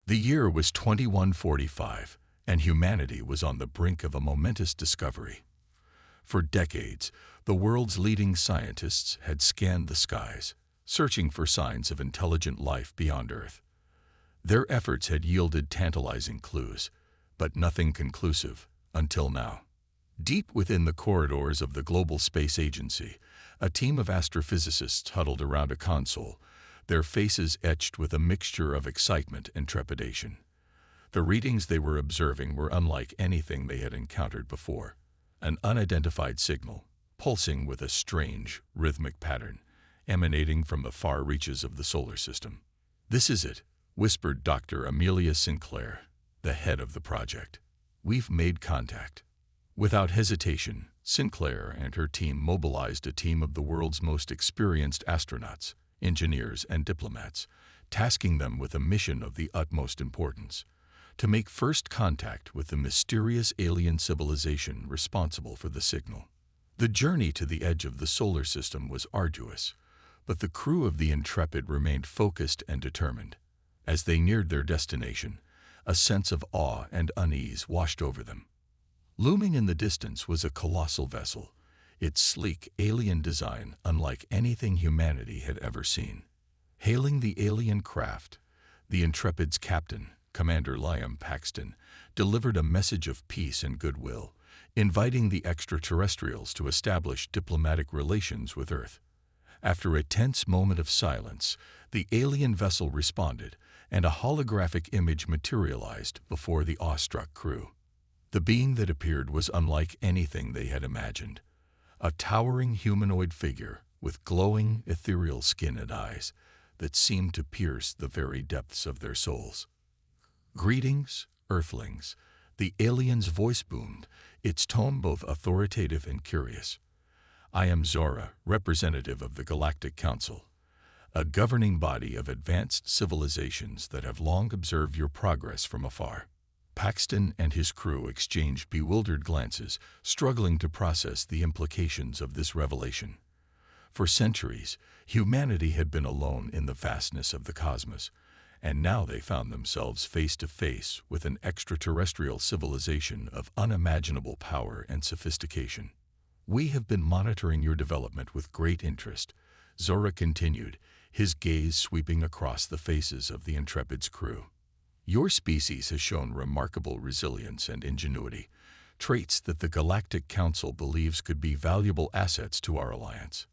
The year was 2145, and humanity was on the brink of a momentous discovery. For decades, the world's leading scientists had scanned the skies, searching for signs of intelligent life beyond Earth. Their efforts had yielded tantalizing clues, but nothing conclusive until now. Deep within the corridors of the Global Space Agency, a team of astrophysicists huddled around a console, their faces etched with a mixture of excitement and trepidation. The readings they were observing were unlike anything they had encountered before. An unidentified signal, pulsing with a strange, rhythmic pattern, emanating from the far reaches of the solar system. "This is it," whispered Dr. Amelia Sinclair, the head of the project. "We've made contact." Without hesitation, Sinclair and her team mobilized a team of the world's most experienced astronauts, engineers, and diplomats, tasking them with a mission of the utmost importance: to make first contact with the mysterious alien civilization responsible for the signal. The journey to the edge of the solar system was arduous, but the crew of the Intrepid remained focused and determined. As they neared their destination, a sense of awe and unease washed over them. Looming in the distance was a colossal vessel, its sleek alien design unlike anything humanity had ever seen. Hailing the alien craft, the Intrepid's captain, Commander Liam Paxton, delivered a message of peace and goodwill, inviting the extraterrestrials to establish diplomatic relations with Earth. After a tense moment of silence, the alien vessel responded, and a holographic image materialized before the awestruck crew. The being that appeared was unlike anything they had imagined. A towering humanoid figure with glowing, ethereal skin and eyes that seemed to pierce the very depths of their souls. "Greetings, Earthlings," the alien's voice boomed, its tone both authoritative and curious. "I am Zora, representative of the Galactic Council, a governing body of advanced civilizations that have long observed your progress from afar." Paxton and his crew exchanged bewildered glances, struggling to process the implications of this revelation. For centuries, humanity had been alone in the vastness of the cosmos, and now they found themselves face to face with an extraterrestrial civilization of unimaginable power and sophistication. "We have been monitoring your development with great interest," Zora continued, his gaze sweeping across the faces of the Intrepid's crew. "Your species has shown remarkable resilience and ingenuity, traits that the Galactic Council believes could be valuable assets to our alliance."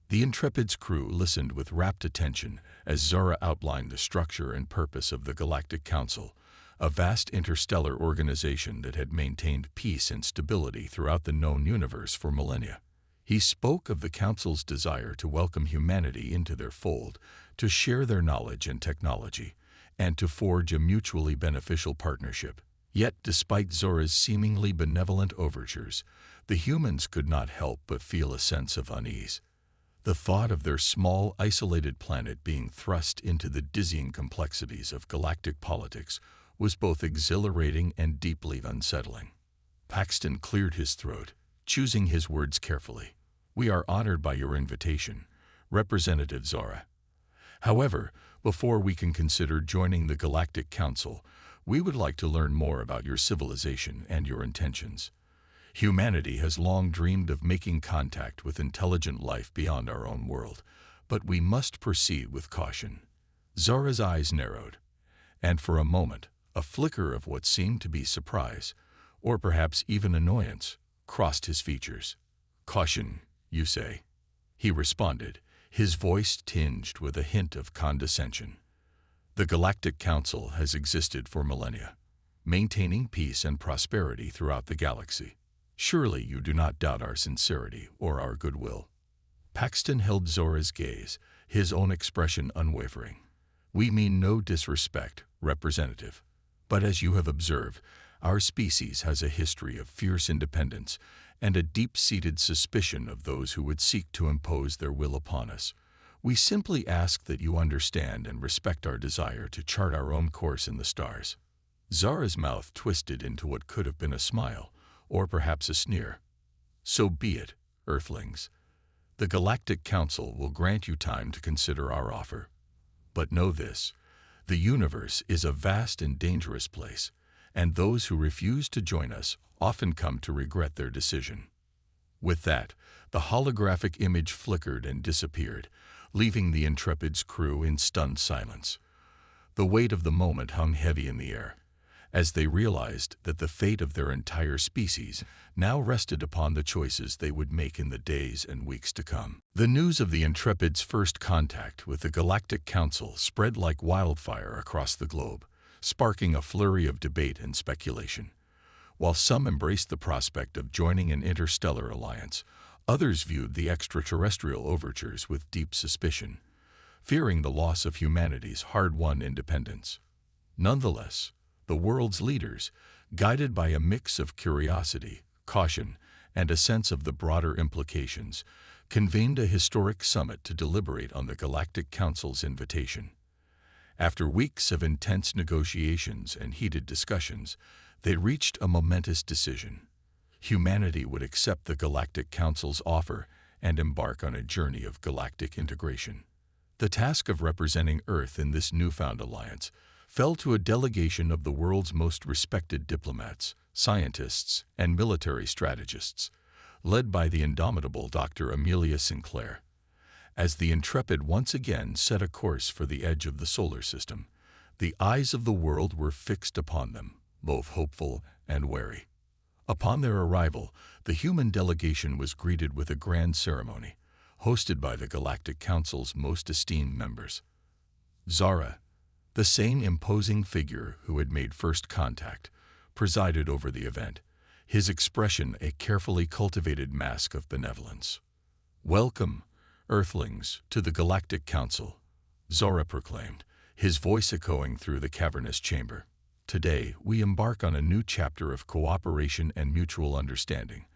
The Intrepid's crew listened with rapt attention as Zora outlined the structure and purpose of the Galactic Council, a vast interstellar organization that had maintained peace and stability throughout the known universe for millennia. He spoke of the Council's desire to welcome humanity into their fold, to share their knowledge and technology, and to forge a mutually beneficial partnership. Yet, despite Zora's seemingly benevolent overtures, the humans could not help but feel a sense of unease. The thought of their small, isolated planet being thrust into the dizzying complexities of galactic politics was both exhilarating and deeply unsettling. Paxton cleared his throat, choosing his words carefully. "We are honored by your invitation, Representative Zora. However, before we can consider joining the Galactic Council, we would like to learn more about your civilization and your intentions. Humanity has long dreamed of making contact with intelligent life beyond our own world, but we must proceed with caution." Zora's eyes narrowed, and for a moment, a flicker of what seemed to be surprise, or perhaps even annoyance, crossed his features. "Caution, you say?" he responded, his voice tinged with a hint of condescension. "The Galactic Council has existed for millennia, maintaining peace and prosperity throughout the galaxy. Surely you do not doubt our sincerity or our goodwill." Paxton held Zora's gaze, his own expression unwavering. "We mean no disrespect, Representative, but as you have observed, our species has a history of fierce independence and a deep-seated suspicion of those who would seek to impose their will upon us. We simply ask that you understand and respect our desire to chart our own course in the stars." Zara's mouth twisted into what could have been a smile, or perhaps a sneer. "So be it, Earthlings. The Galactic Council will grant you time to consider our offer. But know this, The universe is a vast and dangerous place, and those who refuse to join us often come to regret their decision. With that, the holographic image flickered and disappeared, leaving the Intrepid's crew in stunned silence. The weight of the moment hung heavy in the air, as they realized that the fate of their entire species now rested upon the choices they would make in the days and weeks to come. The news of the Intrepid's first contact with the Galactic Council spread like wildfire across the globe, sparking a flurry of debate and speculation. While some embraced the prospect of joining an interstellar alliance, others viewed the extraterrestrial overtures with deep suspicion, fearing the loss of humanity's hard-won independence. Nonetheless, the world's leaders, guided by a mix of curiosity, caution, and a sense of the broader implications, convened a historic summit to deliberate on the Galactic Council's invitation. After weeks of intense negotiations and heated discussions, they reached a momentous decision. Humanity would accept the Galactic Council's offer and embark on a journey of galactic integration. The task of representing Earth in this newfound alliance fell to a delegation of the world's most respected diplomats, scientists, and military strategists, led by the indomitable Dr. Amelia Sinclair. As the Intrepid once again set a course for the edge of the solar system, the eyes of the world were fixed upon them, both hopeful and wary. Upon their arrival, the human delegation was greeted with a grand ceremony, hosted by the Galactic Council's most esteemed members. Zara, the same imposing figure who had made first contact, presided over the event, his expression a carefully cultivated mask of benevolence. "Welcome, Earthlings, to the Galactic Council," Zora proclaimed, his voice echoing through the cavernous chamber. "Today, we embark on a new chapter of cooperation and mutual understanding,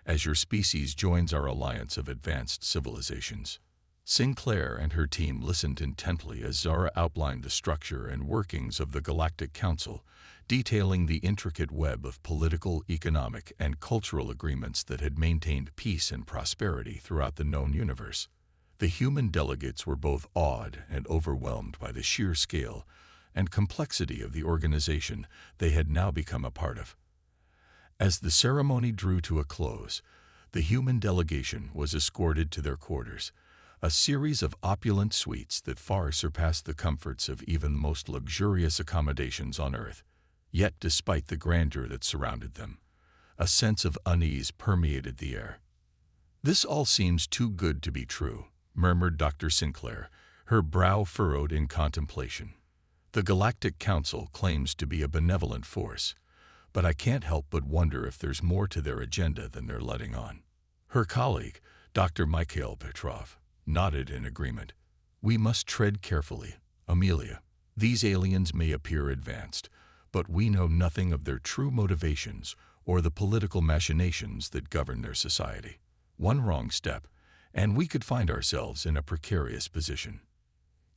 as your species joins our alliance of advanced civilizations." Sinclair and her team listened intently as Zara outlined the structure and workings of the Galactic Council, detailing the intricate web of political, economic, and cultural agreements that had maintained peace and prosperity throughout the known universe. The human delegates were both awed and overwhelmed by the sheer scale and complexity of the organization they had now become a part of. As the ceremony drew to a close, the human delegation was escorted to their quarters, a series of opulent suites that far surpassed the comforts of even the most luxurious accommodations on Earth. Yet, despite the grandeur that surrounded them, a sense of unease permeated the air. "This all seems too good to be true," murmured Dr. Sinclair, her brow furrowed in contemplation. "The Galactic Council claims to be a benevolent force, but I can't help but wonder if there's more to their agenda than they're letting on." Her colleague, Dr. Mikhail Petrov, nodded in agreement. "We must tread carefully, Amelia. These aliens may appear advanced, but we know nothing of their true motivations or the political machinations that govern their society. One wrong step, and we could find ourselves in a precarious position."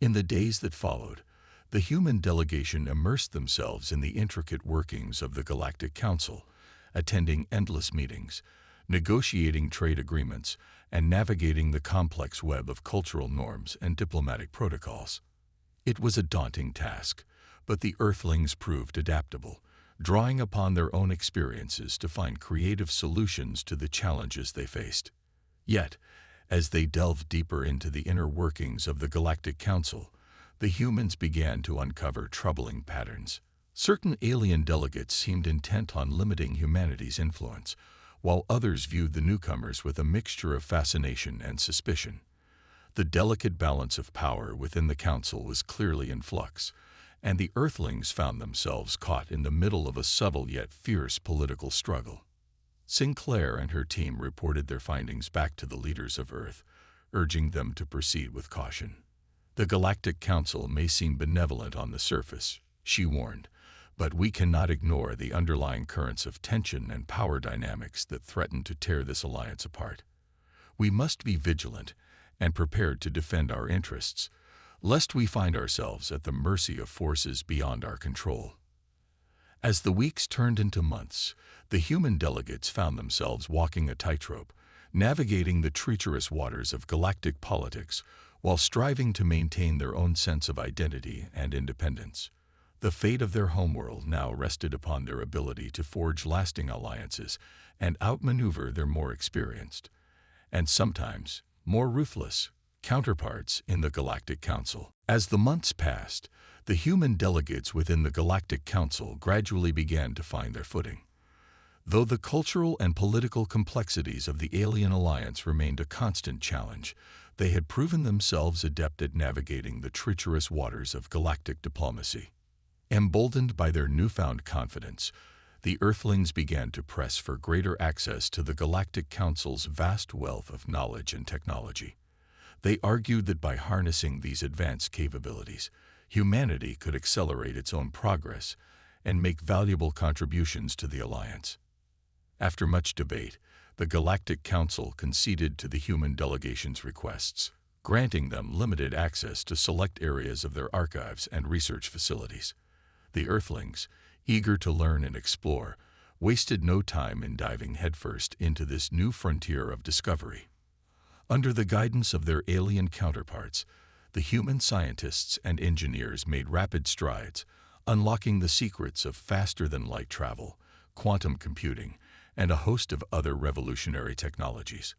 In the days that followed, the human delegation immersed themselves in the intricate workings of the Galactic Council, attending endless meetings, negotiating trade agreements, and navigating the complex web of cultural norms and diplomatic protocols. It was a daunting task, but the Earthlings proved adaptable, drawing upon their own experiences to find creative solutions to the challenges they faced. Yet, as they delved deeper into the inner workings of the Galactic Council, the humans began to uncover troubling patterns. Certain alien delegates seemed intent on limiting humanity's influence, while others viewed the newcomers with a mixture of fascination and suspicion. The delicate balance of power within the council was clearly in flux, and the Earthlings found themselves caught in the middle of a subtle yet fierce political struggle. Sinclair and her team reported their findings back to the leaders of Earth, urging them to proceed with caution. "The Galactic Council may seem benevolent on the surface," she warned, "but we cannot ignore the underlying currents of tension and power dynamics that threaten to tear this alliance apart. We must be vigilant and prepared to defend our interests, lest we find ourselves at the mercy of forces beyond our control." As the weeks turned into months, the human delegates found themselves walking a tightrope, navigating the treacherous waters of galactic politics while striving to maintain their own sense of identity and independence. The fate of their homeworld now rested upon their ability to forge lasting alliances and outmaneuver their more experienced, and sometimes more ruthless, counterparts in the Galactic Council. As the months passed, the human delegates within the Galactic Council gradually began to find their footing. Though the cultural and political complexities of the alien alliance remained a constant challenge, they had proven themselves adept at navigating the treacherous waters of galactic diplomacy. Emboldened by their newfound confidence, the Earthlings began to press for greater access to the Galactic Council's vast wealth of knowledge and technology. They argued that by harnessing these advanced capabilities, humanity could accelerate its own progress and make valuable contributions to the Alliance. After much debate, the Galactic Council conceded to the human delegation's requests, granting them limited access to select areas of their archives and research facilities. The Earthlings, eager to learn and explore, wasted no time in diving headfirst into this new frontier of discovery. Under the guidance of their alien counterparts, the human scientists and engineers made rapid strides, unlocking the secrets of faster-than-light travel, quantum computing, and a host of other revolutionary technologies.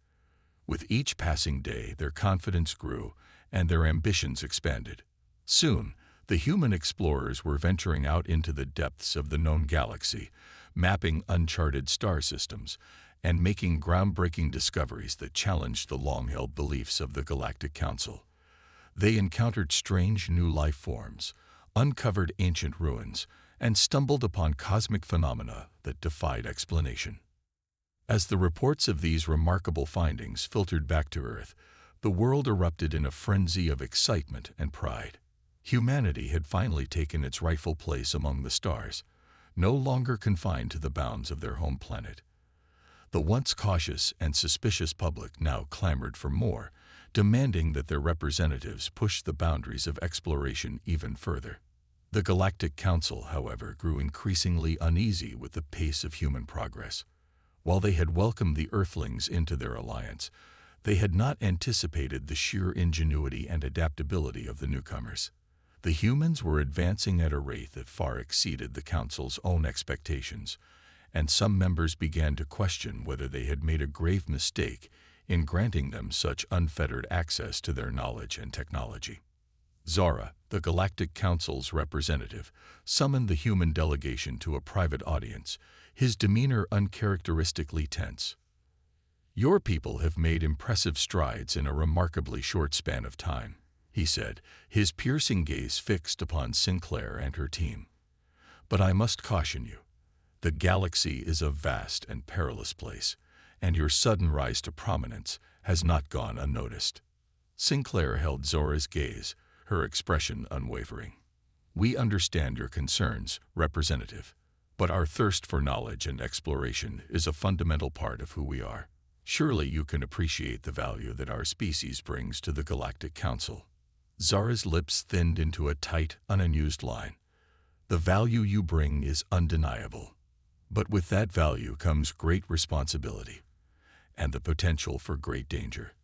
With each passing day, their confidence grew and their ambitions expanded. Soon, the human explorers were venturing out into the depths of the known galaxy, mapping uncharted star systems, and making groundbreaking discoveries that challenged the long-held beliefs of the Galactic Council. They encountered strange new life forms, uncovered ancient ruins, and stumbled upon cosmic phenomena that defied explanation. As the reports of these remarkable findings filtered back to Earth, the world erupted in a frenzy of excitement and pride. Humanity had finally taken its rightful place among the stars, no longer confined to the bounds of their home planet. The once cautious and suspicious public now clamored for more, demanding that their representatives push the boundaries of exploration even further. The Galactic Council, however, grew increasingly uneasy with the pace of human progress. While they had welcomed the Earthlings into their alliance, they had not anticipated the sheer ingenuity and adaptability of the newcomers. The humans were advancing at a rate that far exceeded the Council's own expectations, and some members began to question whether they had made a grave mistake in granting them such unfettered access to their knowledge and technology. Zara, the Galactic Council's representative, summoned the human delegation to a private audience, his demeanor uncharacteristically tense. "Your people have made impressive strides in a remarkably short span of time," he said, his piercing gaze fixed upon Sinclair and her team. "But I must caution you. The galaxy is a vast and perilous place, and your sudden rise to prominence has not gone unnoticed." Sinclair held Zora's gaze, her expression unwavering. "We understand your concerns, Representative, but our thirst for knowledge and exploration is a fundamental part of who we are. Surely you can appreciate the value that our species brings to the Galactic Council." Zara's lips thinned into a tight, unamused line. "The value you bring is undeniable. But with that value comes great responsibility, and the potential for great danger.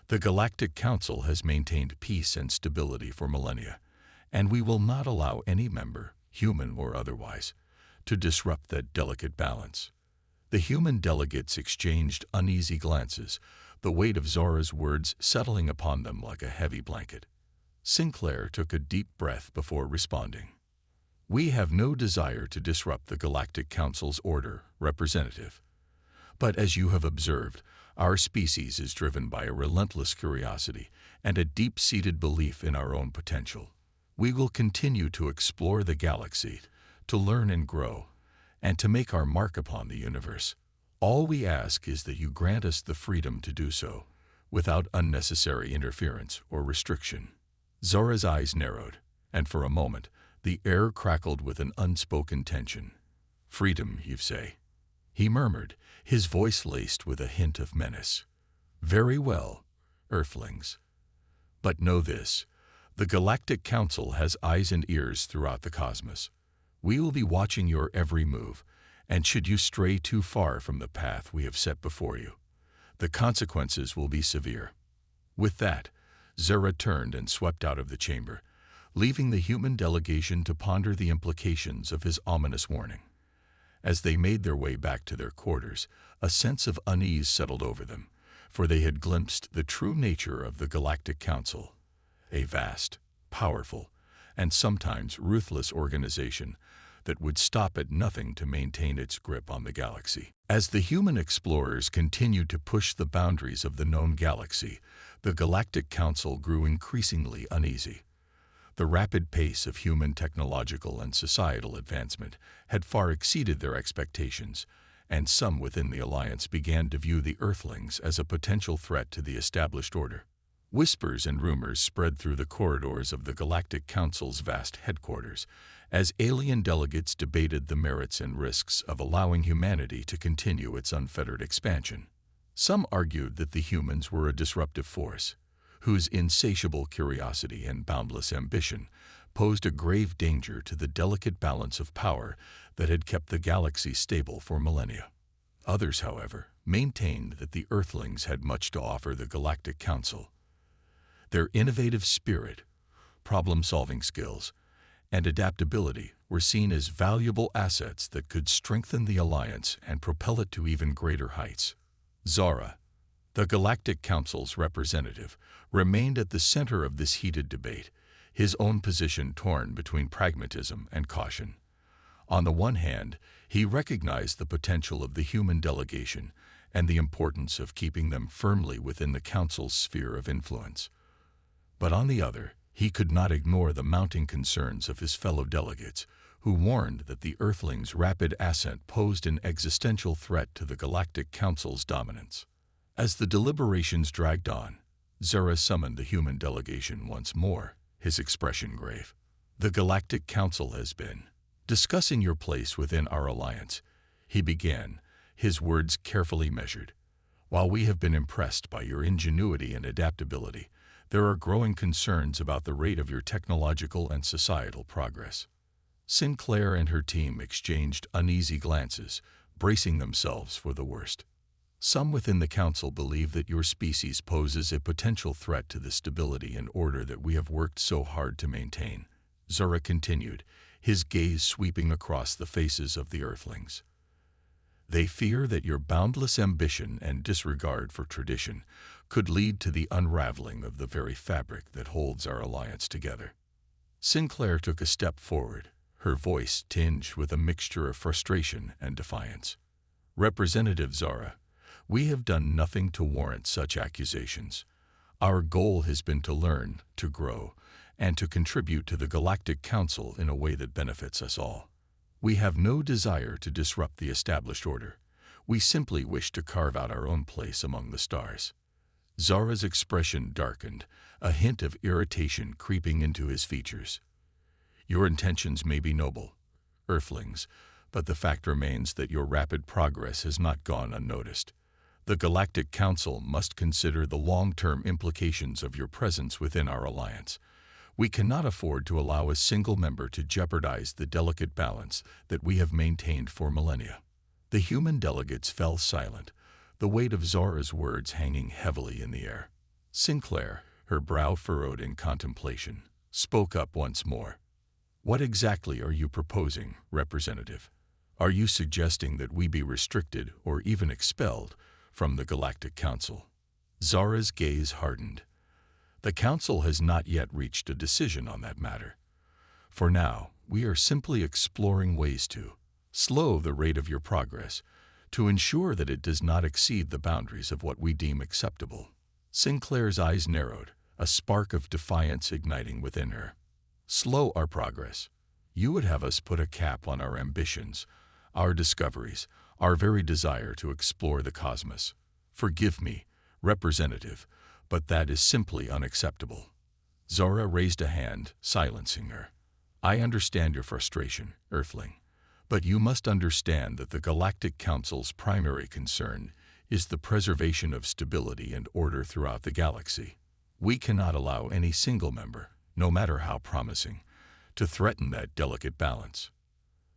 The Galactic Council has maintained peace and stability for millennia, and we will not allow any member, human or otherwise, to disrupt that delicate balance." The human delegates exchanged uneasy glances, the weight of Zora's words settling upon them like a heavy blanket. Sinclair took a deep breath before responding. "We have no desire to disrupt the Galactic Council's order, Representative. But as you have observed, our species is driven by a relentless curiosity and a deep-seated belief in our own potential. We will continue to explore the galaxy, to learn and grow, and to make our mark upon the universe. All we ask is that you grant us the freedom to do so, without unnecessary interference or restriction." Zora's eyes narrowed, and for a moment, the air crackled with an unspoken tension. "Freedom, you say?" he murmured, his voice laced with a hint of menace. "Very well, Earthlings. But know this, the Galactic Council has eyes and ears throughout the cosmos. We will be watching your every move, and should you stray too far from the path we have set before you, the consequences will be severe." With that, Zara turned and swept out of the chamber, leaving the human delegation to ponder the implications of his ominous warning. As they made their way back to their quarters, a sense of unease settled over them, for they had glimpsed the true nature of the Galactic Council, a vast, powerful, and sometimes ruthless organization that would stop at nothing to maintain its grip on the galaxy. As the human explorers continued to push the boundaries of the known galaxy, the Galactic Council grew increasingly uneasy. The rapid pace of human technological and societal advancement had far exceeded their expectations, and some within the Alliance began to view the Earthlings as a potential threat to the established order. Whispers and rumors spread through the corridors of the Galactic Council's vast headquarters, as alien delegates debated the merits and risks of allowing humanity to continue its unfettered expansion. Some argued that the humans were a disruptive force, whose insatiable curiosity and boundless ambition posed a grave danger to the delicate balance of power that had kept the galaxy stable for millennia. Others, however, maintained that the Earthlings had much to offer the Galactic Council. Their innovative spirit, problem-solving skills, and adaptability were seen as valuable assets that could strengthen the Alliance and propel it to even greater heights. Zara, the Galactic Council's representative, remained at the center of this heated debate, his own position torn between pragmatism and caution. On the one hand, he recognized the potential of the human delegation and the importance of keeping them firmly within the Council's sphere of influence. But on the other, he could not ignore the mounting concerns of his fellow delegates, who warned that the Earthlings' rapid ascent posed an existential threat to the Galactic Council's dominance. As the deliberations dragged on, Zara summoned the human delegation once more, his expression grave. "The Galactic Council has been discussing your place within our alliance," he began, his words carefully measured. "While we have been impressed by your ingenuity and adaptability, there are growing concerns about the rate of your technological and societal progress." Sinclair and her team exchanged uneasy glances, bracing themselves for the worst. "Some within the Council believe that your species poses a potential threat to the stability and order that we have worked so hard to maintain," Zara continued, his gaze sweeping across the faces of the Earthlings. "They fear that your boundless ambition and disregard for tradition could lead to the unraveling of the very fabric that holds our alliance together." Sinclair took a step forward, her voice tinged with a mixture of frustration and defiance. "Representative Zara, we have done nothing to warrant such accusations. Our goal has been to learn, to grow, and to contribute to the Galactic Council in a way that benefits us all. We have no desire to disrupt the established order. We simply wish to carve out our own place among the stars." Zara's expression darkened, a hint of irritation creeping into his features. "Your intentions may be noble, Earthlings, but the fact remains that your rapid progress has not gone unnoticed. The Galactic Council must consider the long-term implications of your presence within our alliance. We cannot afford to allow a single member to jeopardize the delicate balance that we have maintained for millennia." The human delegates fell silent, the weight of Zara's words hanging heavily in the air. Sinclair, her brow furrowed in contemplation, spoke up once more. "What exactly are you proposing, Representative? Are you suggesting that we be restricted or even expelled from the Galactic Council?" Zara's gaze hardened. "The Council has not yet reached a decision on that matter. For now, we are simply exploring ways to slow the rate of your progress, to ensure that it does not exceed the boundaries of what we deem acceptable." Sinclair's eyes narrowed, a spark of defiance igniting within her. "Slow our progress? You would have us put a cap on our ambitions, our discoveries, our very desire to explore the cosmos. Forgive me, Representative, but that is simply unacceptable." Zara raised a hand, silencing her. "I understand your frustration, Earthling, but you must understand that the Galactic Council's primary concern is the preservation of stability and order throughout the galaxy. We cannot allow any single member, no matter how promising, to threaten that delicate balance."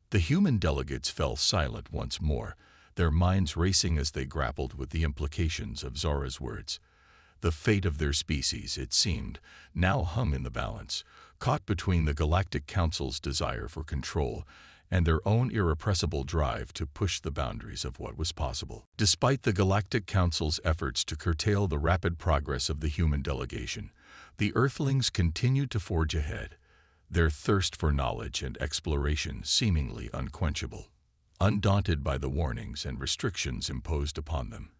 The human delegates fell silent once more, their minds racing as they grappled with the implications of Zara's words. The fate of their species, it seemed, now hung in the balance, caught between the Galactic Council's desire for control and their own irrepressible drive to push the boundaries of what was possible. Despite the Galactic Council's efforts to curtail the rapid progress of the human delegation, the Earthlings continued to forge ahead, their thirst for knowledge and exploration seemingly unquenchable. Undaunted by the warnings and restrictions imposed upon them,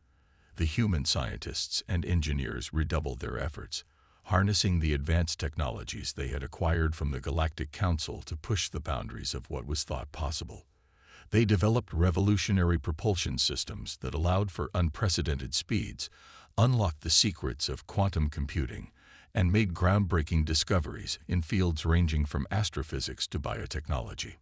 the human scientists and engineers redoubled their efforts, harnessing the advanced technologies they had acquired from the Galactic Council to push the boundaries of what was thought possible. They developed revolutionary propulsion systems that allowed for unprecedented speeds, unlocked the secrets of quantum computing, and made groundbreaking discoveries in fields ranging from astrophysics to biotechnology.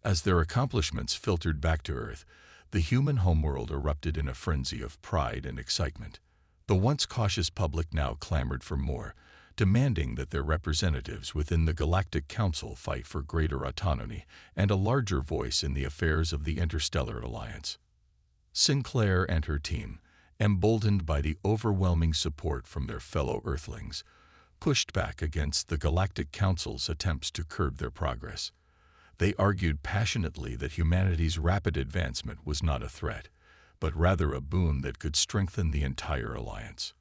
As their accomplishments filtered back to Earth, the human homeworld erupted in a frenzy of pride and excitement. The once cautious public now clamored for more, demanding that their representatives within the Galactic Council fight for greater autonomy and a larger voice in the affairs of the Interstellar Alliance. Sinclair and her team, emboldened by the overwhelming support from their fellow Earthlings, pushed back against the Galactic Council's attempts to curb their progress. They argued passionately that humanity's rapid advancement was not a threat, but rather a boon that could strengthen the entire alliance.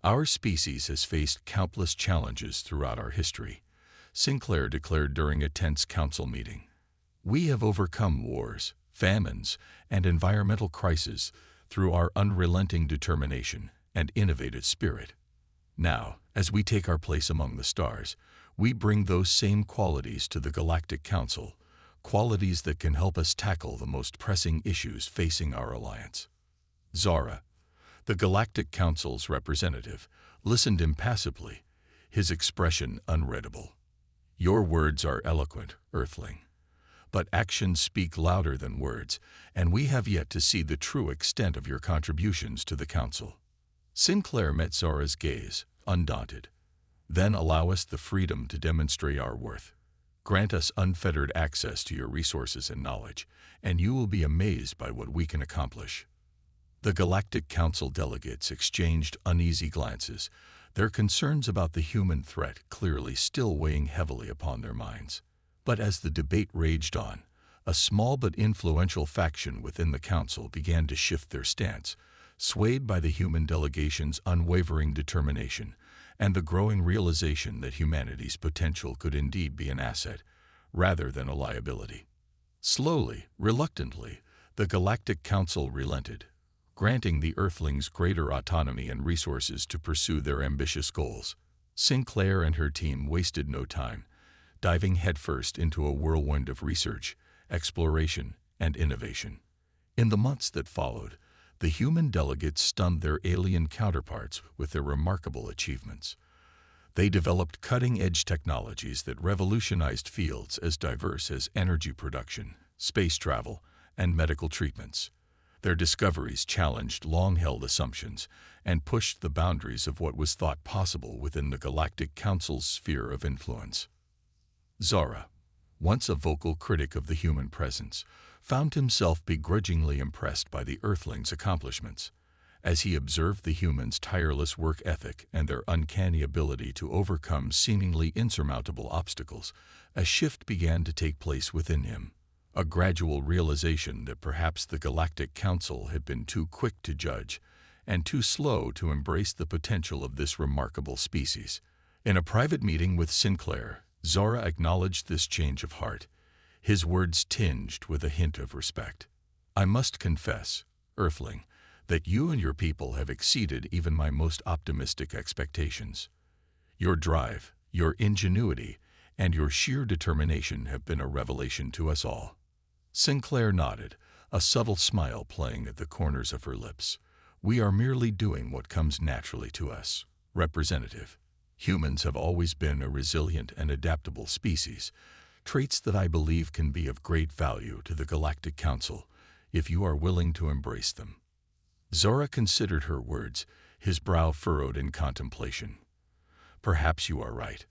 Our species has faced countless challenges throughout our history, Sinclair declared during a tense council meeting. We have overcome wars, famines, and environmental crises through our unrelenting determination and innovative spirit. Now, as we take our place among the stars, we bring those same qualities to the Galactic Council, qualities that can help us tackle the most pressing issues facing our alliance. Zara, the Galactic Council's representative, listened impassively, his expression unreadable. Your words are eloquent, Earthling, but actions speak louder than words, and we have yet to see the true extent of your contributions to the Council. Sinclair met Zara's gaze, undaunted. Then allow us the freedom to demonstrate our worth. Grant us unfettered access to your resources and knowledge, and you will be amazed by what we can accomplish. The Galactic Council delegates exchanged uneasy glances, their concerns about the human threat clearly still weighing heavily upon their minds. But as the debate raged on, a small but influential faction within the Council began to shift their stance, swayed by the human delegation's unwavering determination and the growing realization that humanity's potential could indeed be an asset, rather than a liability. Slowly, reluctantly, the Galactic Council relented, granting the Earthlings greater autonomy and resources to pursue their ambitious goals. Sinclair and her team wasted no time, diving headfirst into a whirlwind of research, exploration, and innovation. In the months that followed, the human delegates stunned their alien counterparts with their remarkable achievements. They developed cutting-edge technologies that revolutionized fields as diverse as energy production, space travel, and medical treatments. Their discoveries challenged long-held assumptions and pushed the boundaries of what was thought possible within the Galactic Council's sphere of influence. Zara, once a vocal critic of the human presence, found himself begrudgingly impressed by the Earthlings' accomplishments. As he observed the humans' tireless work ethic and their uncanny ability to overcome seemingly insurmountable obstacles, a shift began to take place within him, a gradual realization that perhaps the Galactic Council had been too quick to judge and too slow to embrace the potential of this remarkable species. In a private meeting with Sinclair, Zara acknowledged this change of heart, his words tinged with a hint of respect. I must confess, Earthling, that you and your people have exceeded even my most optimistic expectations. Your drive, your ingenuity, and your sheer determination have been a revelation to us all. Sinclair nodded, a subtle smile playing at the corners of her lips. We are merely doing what comes naturally to us, Representative. Humans have always been a resilient and adaptable species, traits that I believe can be of great value to the Galactic Council if you are willing to embrace them. Zora considered her words, his brow furrowed in contemplation. Perhaps you are right.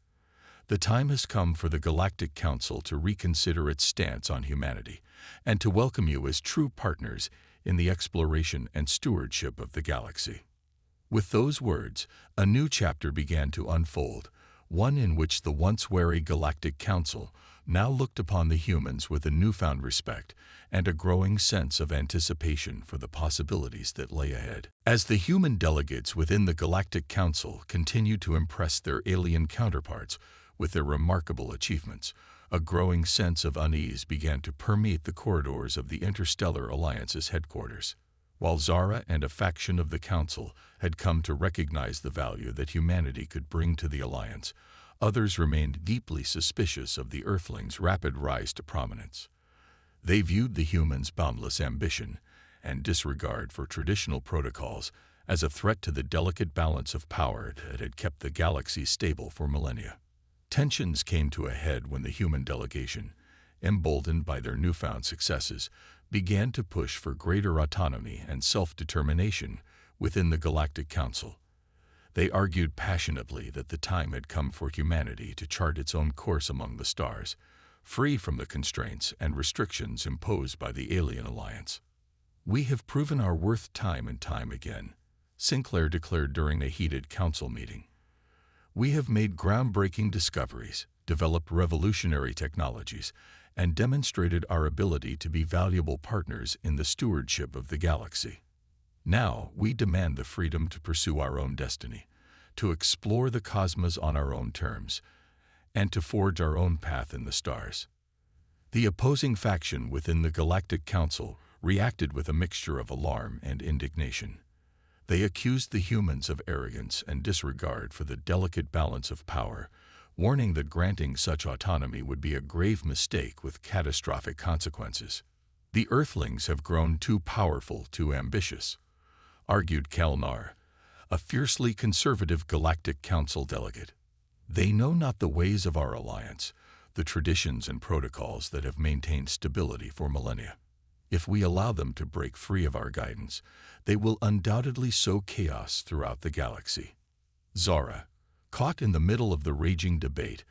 The time has come for the Galactic Council to reconsider its stance on humanity and to welcome you as true partners in the exploration and stewardship of the galaxy. With those words, a new chapter began to unfold, one in which the once wary Galactic Council now looked upon the humans with a newfound respect and a growing sense of anticipation for the possibilities that lay ahead. As the human delegates within the Galactic Council continued to impress their alien counterparts with their remarkable achievements, a growing sense of unease began to permeate the corridors of the Interstellar Alliance's headquarters. While Zara and a faction of the Council had come to recognize the value that humanity could bring to the Alliance, others remained deeply suspicious of the Earthlings' rapid rise to prominence. They viewed the humans' boundless ambition and disregard for traditional protocols as a threat to the delicate balance of power that had kept the galaxy stable for millennia. Tensions came to a head when the human delegation, emboldened by their newfound successes, began to push for greater autonomy and self-determination within the Galactic Council. They argued passionately that the time had come for humanity to chart its own course among the stars, free from the constraints and restrictions imposed by the alien alliance. "We have proven our worth time and time again," Sinclair declared during a heated council meeting. "We have made groundbreaking discoveries, developed revolutionary technologies, and demonstrated our ability to be valuable partners in the stewardship of the galaxy. Now we demand the freedom to pursue our own destiny, to explore the cosmos on our own terms, and to forge our own path in the stars." The opposing faction within the Galactic Council reacted with a mixture of alarm and indignation. They accused the humans of arrogance and disregard for the delicate balance of power, warning that granting such autonomy would be a grave mistake with catastrophic consequences. "The Earthlings have grown too powerful, too ambitious," argued Kelnar, a fiercely conservative Galactic Council delegate. "They know not the ways of our alliance, the traditions and protocols that have maintained stability for millennia. If we allow them to break free of our guidance, they will undoubtedly sow chaos throughout the galaxy." Zara, caught in the middle of the raging debate,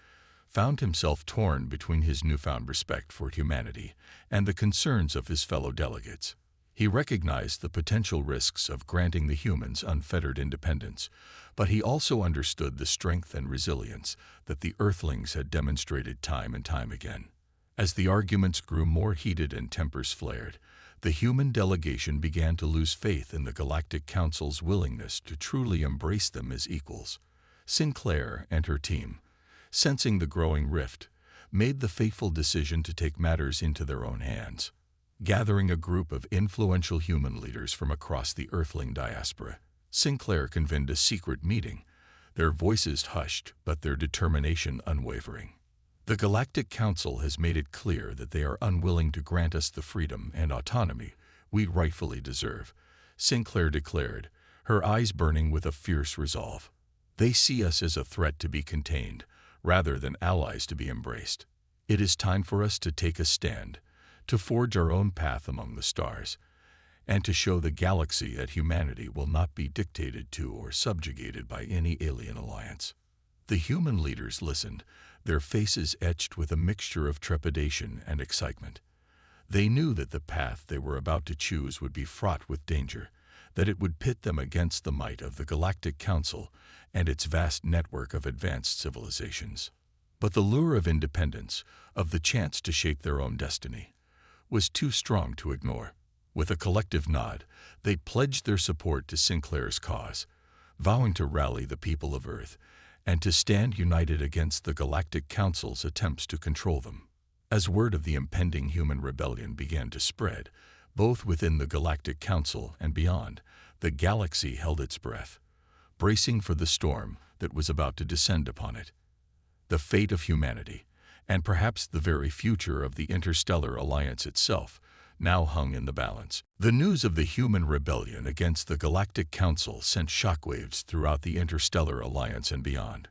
found himself torn between his newfound respect for humanity and the concerns of his fellow delegates. He recognized the potential risks of granting the humans unfettered independence, but he also understood the strength and resilience that the Earthlings had demonstrated time and time again. As the arguments grew more heated and tempers flared, the human delegation began to lose faith in the Galactic Council's willingness to truly embrace them as equals. Sinclair and her team, sensing the growing rift, made the fateful decision to take matters into their own hands. Gathering a group of influential human leaders from across the Earthling diaspora, Sinclair convened a secret meeting, their voices hushed but their determination unwavering. "The Galactic Council has made it clear that they are unwilling to grant us the freedom and autonomy we rightfully deserve," Sinclair declared, her eyes burning with a fierce resolve. "They see us as a threat to be contained, rather than allies to be embraced. It is time for us to take a stand, to forge our own path among the stars, and to show the galaxy that humanity will not be dictated to or subjugated by any alien alliance." The human leaders listened, their faces etched with a mixture of trepidation and excitement. They knew that the path they were about to choose would be fraught with danger, that it would pit them against the might of the Galactic Council and its vast network of advanced civilizations. But the lure of independence, of the chance to shape their own destiny, was too strong to ignore. With a collective nod, they pledged their support to Sinclair's cause, vowing to rally the people of Earth and to stand united against the Galactic Council's attempts to control them. As word of the impending human rebellion began to spread, both within the Galactic Council and beyond, the galaxy held its breath, bracing for the storm that was about to descend upon it. The fate of humanity, and perhaps the very future of the Interstellar Alliance itself, now hung in the balance. The news of the human rebellion against the Galactic Council sent shockwaves throughout the Interstellar Alliance and beyond.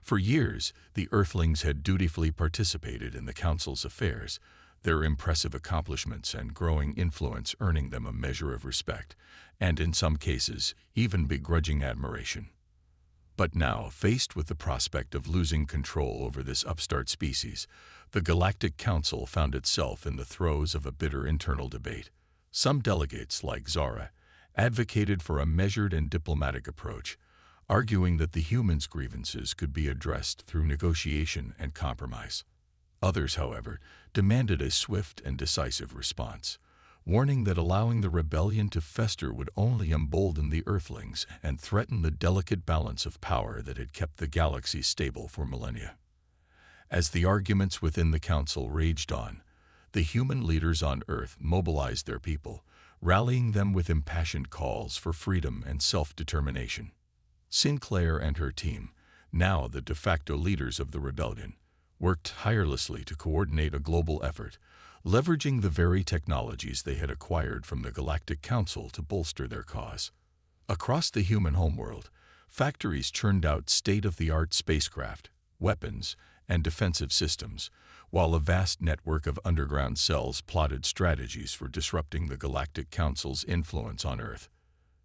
For years, the Earthlings had dutifully participated in the Council's affairs, their impressive accomplishments and growing influence earning them a measure of respect, and in some cases, even begrudging admiration. But now, faced with the prospect of losing control over this upstart species, the Galactic Council found itself in the throes of a bitter internal debate. Some delegates, like Zara, advocated for a measured and diplomatic approach, arguing that the humans' grievances could be addressed through negotiation and compromise. Others, however, demanded a swift and decisive response, warning that allowing the rebellion to fester would only embolden the Earthlings and threaten the delicate balance of power that had kept the galaxy stable for millennia. As the arguments within the Council raged on, the human leaders on Earth mobilized their people, rallying them with impassioned calls for freedom and self-determination. Sinclair and her team, now the de facto leaders of the rebellion, worked tirelessly to coordinate a global effort, leveraging the very technologies they had acquired from the Galactic Council to bolster their cause. Across the human homeworld, factories churned out state-of-the-art spacecraft, weapons, and defensive systems, while a vast network of underground cells plotted strategies for disrupting the Galactic Council's influence on Earth.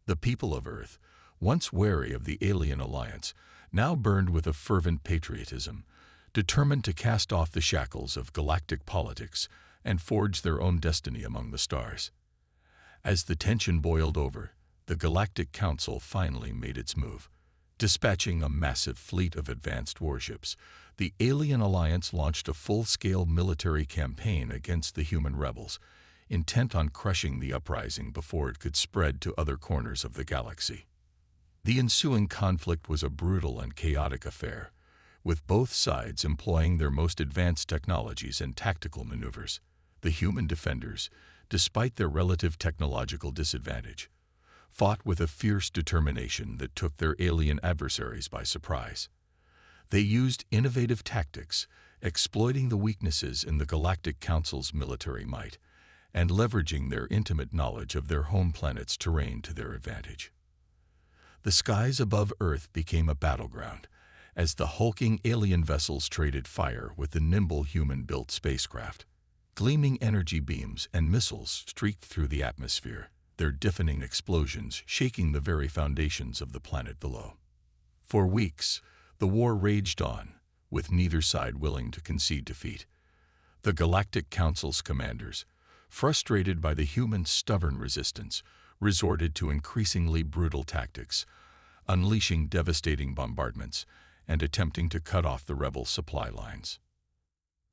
The people of Earth, once wary of the alien alliance, now burned with a fervent patriotism, determined to cast off the shackles of galactic politics and forge their own destiny among the stars. As the tension boiled over, the Galactic Council finally made its move. Dispatching a massive fleet of advanced warships, the alien alliance launched a full-scale military campaign against the human rebels, intent on crushing the uprising before it could spread to other corners of the galaxy. The ensuing conflict was a brutal and chaotic affair, with both sides employing their most advanced technologies and tactical maneuvers. The human defenders, despite their relative technological disadvantage, fought with a fierce determination that took their alien adversaries by surprise. They used innovative tactics, exploiting the weaknesses in the Galactic Council's military might, and leveraging their intimate knowledge of their home planet's terrain to their advantage. The skies above Earth became a battleground, as the hulking alien vessels traded fire with the nimble human-built spacecraft. Gleaming energy beams and missiles streaked through the atmosphere, their deafening explosions shaking the very foundations of the planet below. For weeks, the war raged on, with neither side willing to concede defeat. The Galactic Council's commanders, frustrated by the humans' stubborn resistance, resorted to increasingly brutal tactics, unleashing devastating bombardments and attempting to cut off the rebel supply lines.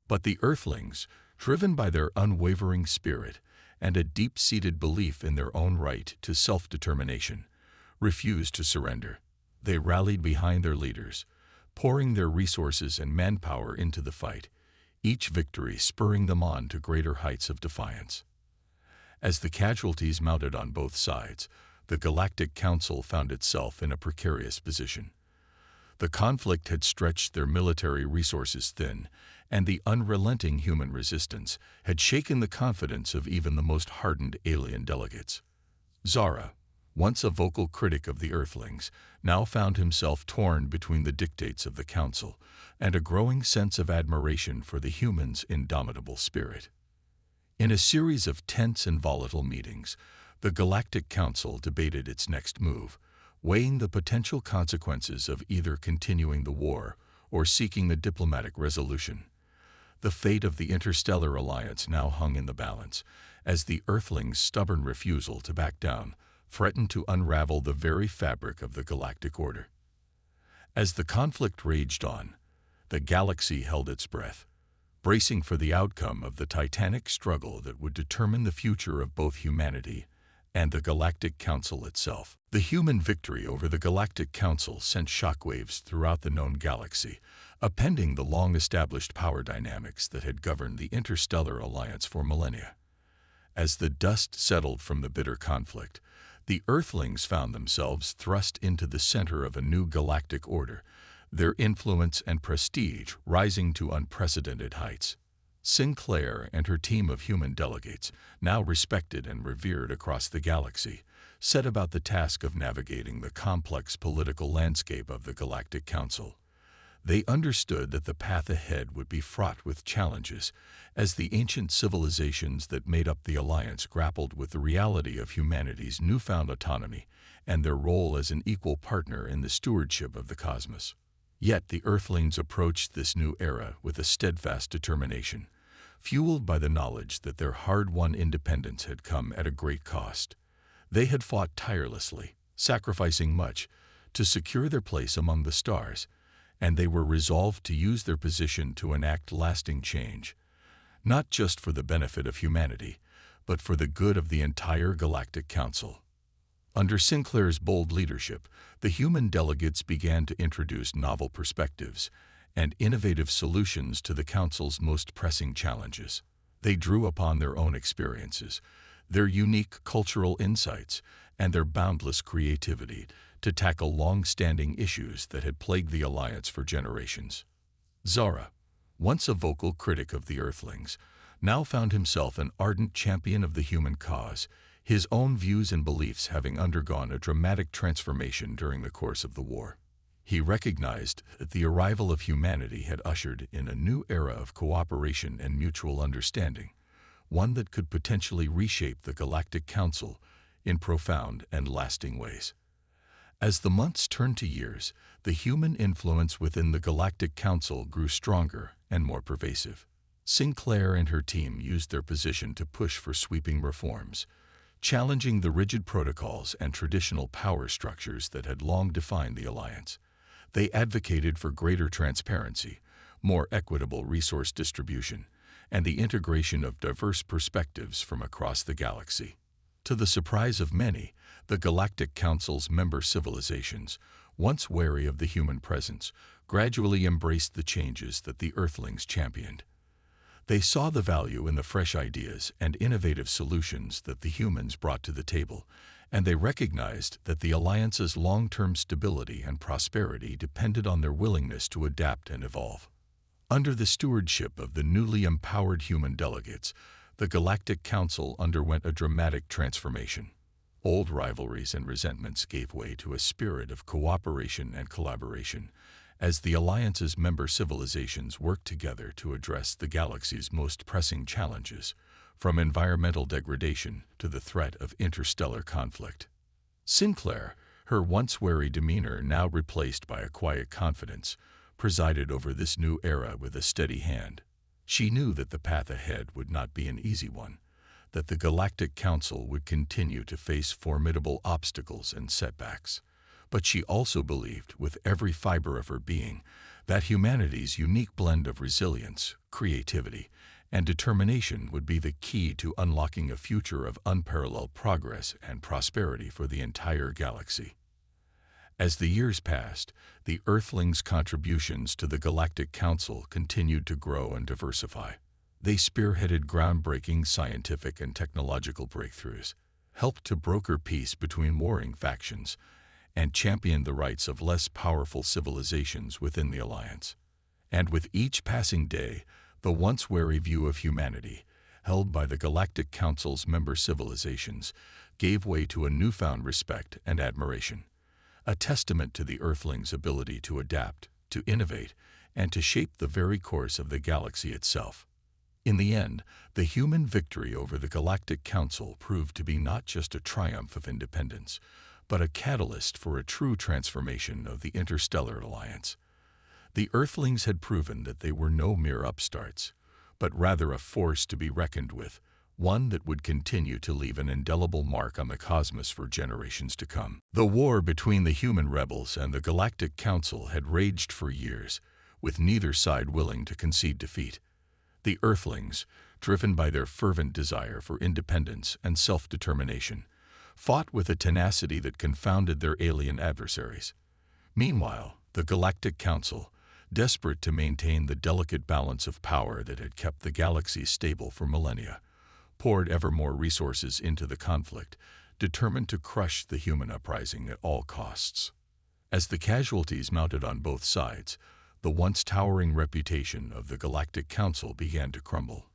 But the Earthlings, driven by their unwavering spirit and a deep-seated belief in their own right to self-determination, refused to surrender. They rallied behind their leaders, pouring their resources and manpower into the fight, each victory spurring them on to greater heights of defiance. As the casualties mounted on both sides, the Galactic Council found itself in a precarious position. The conflict had stretched their military resources thin, and the unrelenting human resistance had shaken the confidence of even the most hardened alien delegates. Zara, once a vocal critic of the Earthlings, now found himself torn between the dictates of the Council and a growing sense of admiration for the humans' indomitable spirit. In a series of tense and volatile meetings, the Galactic Council debated its next move, weighing the potential consequences of either continuing the war or seeking a diplomatic resolution. The fate of the interstellar alliance now hung in the balance, as the Earthlings' stubborn refusal to back down threatened to unravel the very fabric of the galactic order. As the conflict raged on, the galaxy held its breath, bracing for the outcome of the titanic struggle that would determine the future of both humanity and the Galactic Council itself. The human victory over the Galactic Council sent shockwaves throughout the known galaxy, upending the long-established power dynamics that had governed the interstellar alliance for millennia. As the dust settled from the bitter conflict, the Earthlings found themselves thrust into the center of a new galactic order, their influence and prestige rising to unprecedented heights. Sinclair and her team of human delegates, now respected and revered across the galaxy, set about the task of navigating the complex political landscape of the Galactic Council. They understood that the path ahead would be fraught with challenges, as the ancient civilizations that made up the Alliance grappled with the reality of humanity's newfound autonomy and their role as an equal partner in the stewardship of the cosmos. Yet the Earthlings approached this new era with a steadfast determination, fueled by the knowledge that their hard-won independence had come at a great cost. They had fought tirelessly, sacrificing much, to secure their place among the stars, and they were resolved to use their position to enact lasting change, not just for the benefit of humanity, but for the good of the entire Galactic Council. Under Sinclair's bold leadership, the human delegates began to introduce novel perspectives and innovative solutions to the Council's most pressing challenges. They drew upon their own experiences, their unique cultural insights, and their boundless creativity to tackle long-standing issues that had plagued the Alliance for generations. Zara, once a vocal critic of the Earthlings, now found himself an ardent champion of the human cause, his own views and beliefs having undergone a dramatic transformation during the course of the war. He recognized that the arrival of humanity had ushered in a new era of cooperation and mutual understanding, one that could potentially reshape the Galactic Council in profound and lasting ways. As the months turned to years, the human influence within the Galactic Council grew stronger and more pervasive. Sinclair and her team used their position to push for sweeping reforms, challenging the rigid protocols and traditional power structures that had long defined the Alliance. They advocated for greater transparency, more equitable resource distribution, and the integration of diverse perspectives from across the galaxy. To the surprise of many, the Galactic Council's member civilizations, once wary of the human presence, gradually embraced the changes that the Earthlings championed. They saw the value in the fresh ideas and innovative solutions that the humans brought to the table, and they recognized that the Alliance's long-term stability and prosperity depended on their willingness to adapt and evolve. Under the stewardship of the newly empowered human delegates, the Galactic Council underwent a dramatic transformation. Old rivalries and resentments gave way to a spirit of cooperation and collaboration, as the Alliance's member civilizations worked together to address the galaxy's most pressing challenges, from environmental degradation to the threat of interstellar conflict. Sinclair, her once wary demeanor now replaced by a quiet confidence, presided over this new era with a steady hand. She knew that the path ahead would not be an easy one, that the Galactic Council would continue to face formidable obstacles and setbacks. But she also believed, with every fiber of her being, that humanity's unique blend of resilience, creativity, and determination would be the key to unlocking a future of unparalleled progress and prosperity for the entire galaxy. As the years passed, the Earthlings' contributions to the Galactic Council continued to grow and diversify. They spearheaded groundbreaking scientific and technological breakthroughs, helped to broker peace between warring factions, and championed the rights of less powerful civilizations within the Alliance. And with each passing day, the once wary view of humanity, held by the Galactic Council's member civilizations, gave way to a newfound respect and admiration, a testament to the Earthlings' ability to adapt, to innovate, and to shape the very course of the galaxy itself. In the end, the human victory over the Galactic Council proved to be not just a triumph of independence, but a catalyst for a true transformation of the interstellar alliance. The Earthlings had proven that they were no mere upstarts, but rather a force to be reckoned with, one that would continue to leave an indelible mark on the cosmos for generations to come. The war between the human rebels and the Galactic Council had raged for years, with neither side willing to concede defeat. The Earthlings, driven by their fervent desire for independence and self-determination, fought with a tenacity that confounded their alien adversaries. Meanwhile, the Galactic Council, desperate to maintain the delicate balance of power that had kept the galaxy stable for millennia, poured ever more resources into the conflict, determined to crush the human uprising at all costs. As the casualties mounted on both sides, the once towering reputation of the Galactic Council began to crumble.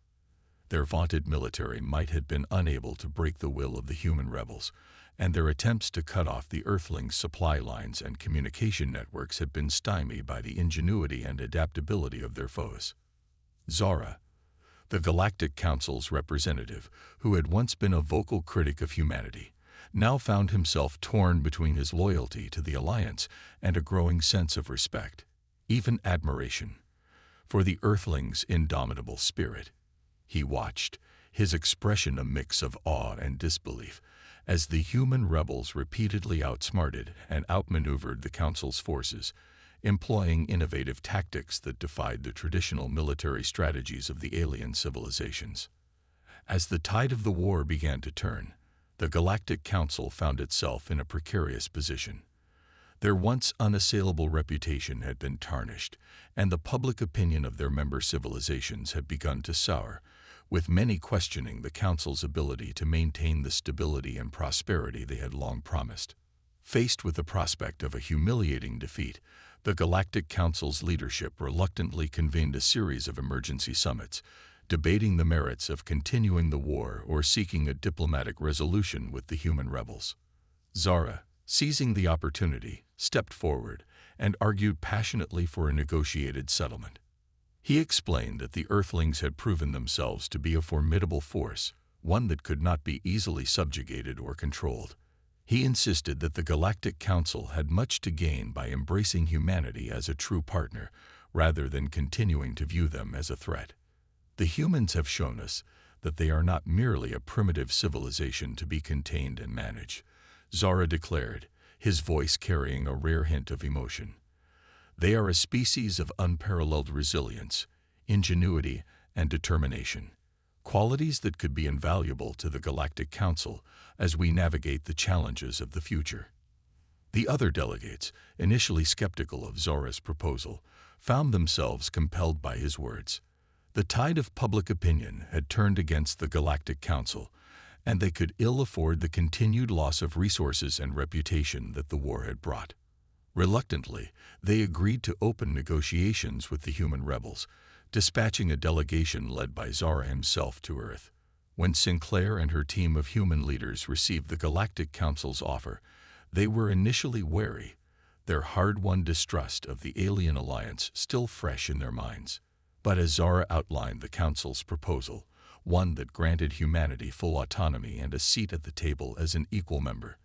Their vaunted military might had been unable to break the will of the human rebels, and their attempts to cut off the Earthlings' supply lines and communication networks had been stymied by the ingenuity and adaptability of their foes. Zara, the Galactic Council's representative, who had once been a vocal critic of humanity, now found himself torn between his loyalty to the Alliance and a growing sense of respect, even admiration, for the Earthlings' indomitable spirit. He watched, his expression a mix of awe and disbelief, As the human rebels repeatedly outsmarted and outmaneuvered the Council's forces, employing innovative tactics that defied the traditional military strategies of the alien civilizations. As the tide of the war began to turn, the Galactic Council found itself in a precarious position. Their once unassailable reputation had been tarnished, and the public opinion of their member civilizations had begun to sour, with many questioning the Council's ability to maintain the stability and prosperity they had long promised. Faced with the prospect of a humiliating defeat, the Galactic Council's leadership reluctantly convened a series of emergency summits, debating the merits of continuing the war or seeking a diplomatic resolution with the human rebels. Zara, seizing the opportunity, stepped forward and argued passionately for a negotiated settlement. He explained that the Earthlings had proven themselves to be a formidable force, one that could not be easily subjugated or controlled. He insisted that the Galactic Council had much to gain by embracing humanity as a true partner, rather than continuing to view them as a threat. The humans have shown us that they are not merely a primitive civilization to be contained and managed, Zara declared, his voice carrying a rare hint of emotion. They are a species of unparalleled resilience, ingenuity, and determination, qualities that could be invaluable to the Galactic Council as we navigate the challenges of the future. The other delegates, initially skeptical of Zara's proposal, found themselves compelled by his words. The tide of public opinion had turned against the Galactic Council, and they could ill afford the continued loss of resources and reputation that the war had brought. Reluctantly, they agreed to open negotiations with the human rebels, dispatching a delegation led by Zara himself to Earth. When Sinclair and her team of human leaders received the Galactic Council's offer, they were initially wary, their hard-won distrust of the alien alliance still fresh in their minds. But as Zara outlined the Council's proposal, one that granted humanity full autonomy and a seat at the table as an equal member,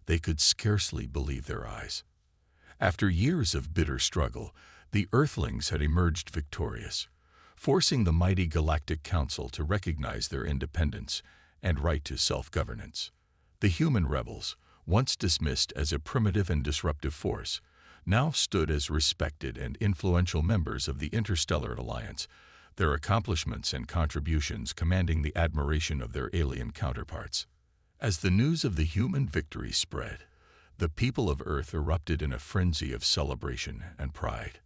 they could scarcely believe their eyes. After years of bitter struggle, the Earthlings had emerged victorious, forcing the mighty Galactic Council to recognize their independence and right to self-governance. The human rebels, once dismissed as a primitive and disruptive force, now stood as respected and influential members of the Interstellar Alliance, their accomplishments and contributions commanding the admiration of their alien counterparts. As the news of the human victory spread, the people of Earth erupted in a frenzy of celebration and pride.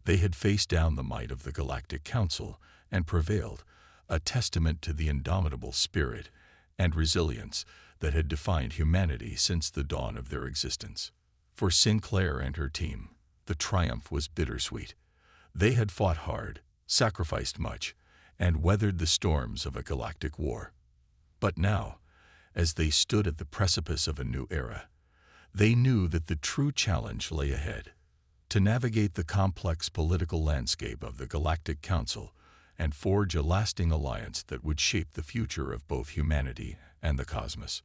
They had faced down the might of the Galactic Council and prevailed, a testament to the indomitable spirit and resilience that had defined humanity since the dawn of their existence. For Sinclair and her team, the triumph was bittersweet. They had fought hard, sacrificed much, and weathered the storms of a galactic war. But now, as they stood at the precipice of a new era, they knew that the true challenge lay ahead: to navigate the complex political landscape of the Galactic Council and forge a lasting alliance that would shape the future of both humanity and the cosmos.